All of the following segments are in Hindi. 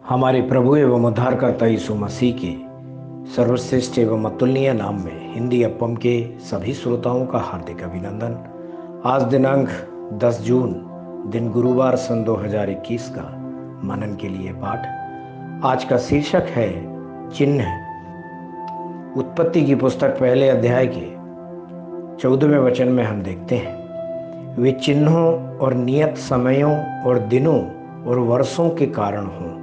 हमारे प्रभु एवं उद्धारकर्ता यीशु मसीह के सर्वश्रेष्ठ एवं अतुलनीय नाम में हिंदी अपम के सभी श्रोताओं का हार्दिक अभिनंदन। आज दिनांक 10 जून दिन गुरुवार सन 2021 का मनन के लिए पाठ। आज का शीर्षक है चिन्ह। उत्पत्ति की पुस्तक पहले अध्याय के 14वें वचन में हम देखते हैं, वे चिन्हों और नियत समयों और दिनों और वर्षों के कारण हों।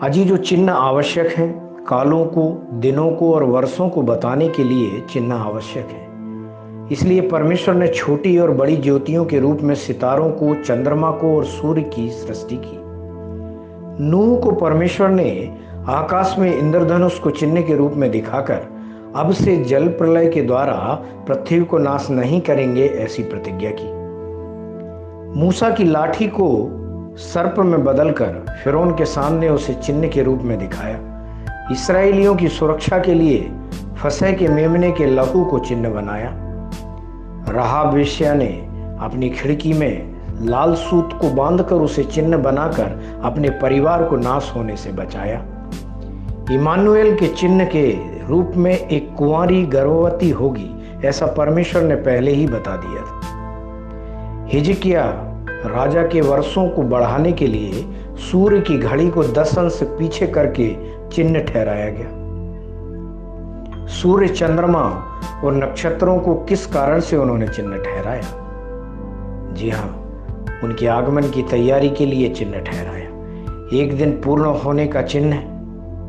अजी जो चिन्ह आवश्यक हैं, कालों को, दिनों को और वर्षों को बताने के लिए चिन्ह आवश्यक है। इसलिए परमेश्वर ने छोटी और बड़ी ज्योतियों के रूप में सितारों को, चंद्रमा को और सूर्य की सृष्टि की। नूह को परमेश्वर ने आकाश में इंद्रधनुष को चिन्ह के रूप में दिखाकर अब से जल प्रलय के द्वारा पृथ्वी को नाश नहीं करेंगे ऐसी प्रतिज्ञा की। मूसा की लाठी को सर्प में बदलकर फिरौन के सामने उसे चिन्ह के रूप में दिखाया। इस्राएलियों की सुरक्षा के लिए फसह के मेमने के लहू को चिन्ह बनाया। राहाब वेश्या ने अपनी खिड़की में लाल सूत को बांधकर उसे चिन्ह बनाकर अपने परिवार को नाश होने से बचाया। इमानुएल के चिन्ह के रूप में एक कुंवारी गर्भवती होगी, ऐसा परमेश्वर ने पहले ही बता दिया था। हिजकिया राजा के वर्षों को बढ़ाने के लिए सूर्य की घड़ी को 10 अंश पीछे करके चिन्ह ठहराया गया। सूर्य, चंद्रमा और नक्षत्रों को किस कारण से उन्होंने चिन्ह ठहराया? जी हाँ, उनके आगमन की तैयारी के लिए चिन्ह ठहराया। एक दिन पूर्ण होने का चिन्ह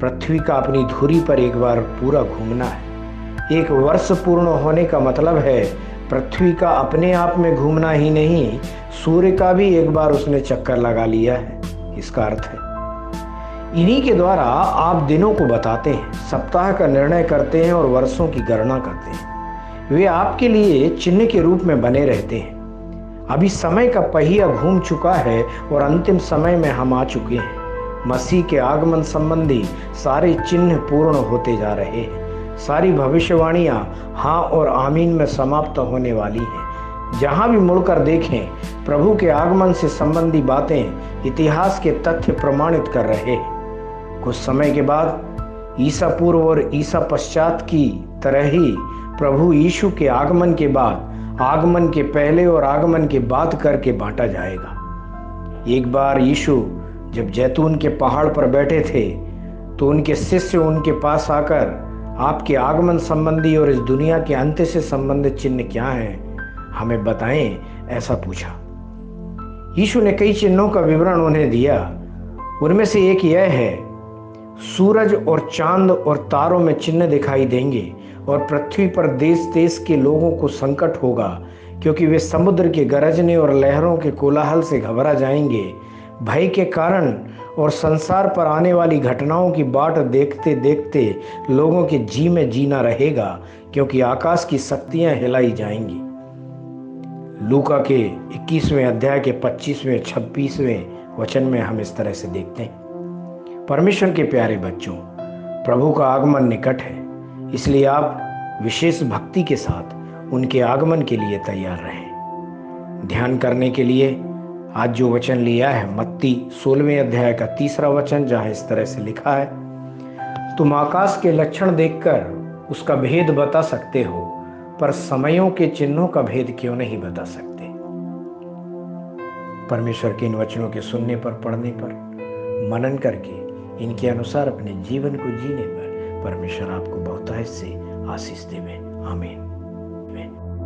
पृथ्वी का अपनी धुरी पर एक बार पूरा घूमना है। एक वर्ष पूर्ण होने का मतलब है पृथ्वी का अपने आप में घूमना ही नहीं, सूर्य का भी एक बार उसने चक्कर लगा लिया है। इसका अर्थ है इन्हीं के द्वारा आप दिनों को बताते हैं, सप्ताह का निर्णय करते हैं और वर्षों की गणना करते हैं। वे आपके लिए चिन्ह के रूप में बने रहते हैं। अभी समय का पहिया घूम चुका है और अंतिम समय में हम आ चुके हैं। मसीह के आगमन संबंधी सारे चिन्ह पूर्ण होते जा रहे हैं। सारी भविष्यवाणियां हाँ और आमीन में समाप्त होने वाली हैं। जहां भी मुड़कर देखें, प्रभु के आगमन से संबंधी बातें इतिहास के तथ्य प्रमाणित कर रहे हैं। कुछ समय के बाद ईसा पूर्व और ईसा पश्चात की तरह ही प्रभु यीशु के आगमन के बाद, आगमन के पहले और आगमन के बाद करके बांटा जाएगा। एक बार यीशु जब जैतून के पहाड़ पर बैठे थे तो उनके शिष्य उनके पास आकर आपके आगमन संबंधी और इस दुनिया के अंत्य से संबंधित चिन्ह क्या हैं, हमें बताएं, ऐसा पूछा। यीशु ने कई चिन्हों का विवरण उन्हें दिया। उनमें से एक यह है, सूरज और चांद और तारों में चिन्ह दिखाई देंगे और पृथ्वी पर देश देश के लोगों को संकट होगा, क्योंकि वे समुद्र के गरजने और लहरों के कोलाहल से घबरा जाएंगे। भय के कारण और संसार पर आने वाली घटनाओं की बाट देखते देखते लोगों के जी में जीना रहेगा, क्योंकि आकाश की शक्तियां हिलाई जाएंगी। लूका के 21वें अध्याय के 25वें 26वें वचन में हम इस तरह से देखते हैं। परमेश्वर के प्यारे बच्चों, प्रभु का आगमन निकट है, इसलिए आप विशेष भक्ति के साथ उनके आगमन के लिए तैयार रहें। ध्यान करने के लिए आज जो वचन लिया है मत्ती 16वें अध्याय का 3रा वचन, जहां इस तरह से लिखा है, तुम आकाश के लक्षण देखकर उसका भेद बता सकते हो, पर समयों के चिन्हों का भेद क्यों नहीं बता सकते। परमेश्वर के इन वचनों के सुनने पर, पढ़ने पर, मनन करके इनके अनुसार अपने जीवन को जीने पर परमेश्वर आपको बहुतायत से आशीष देवे। आमीन।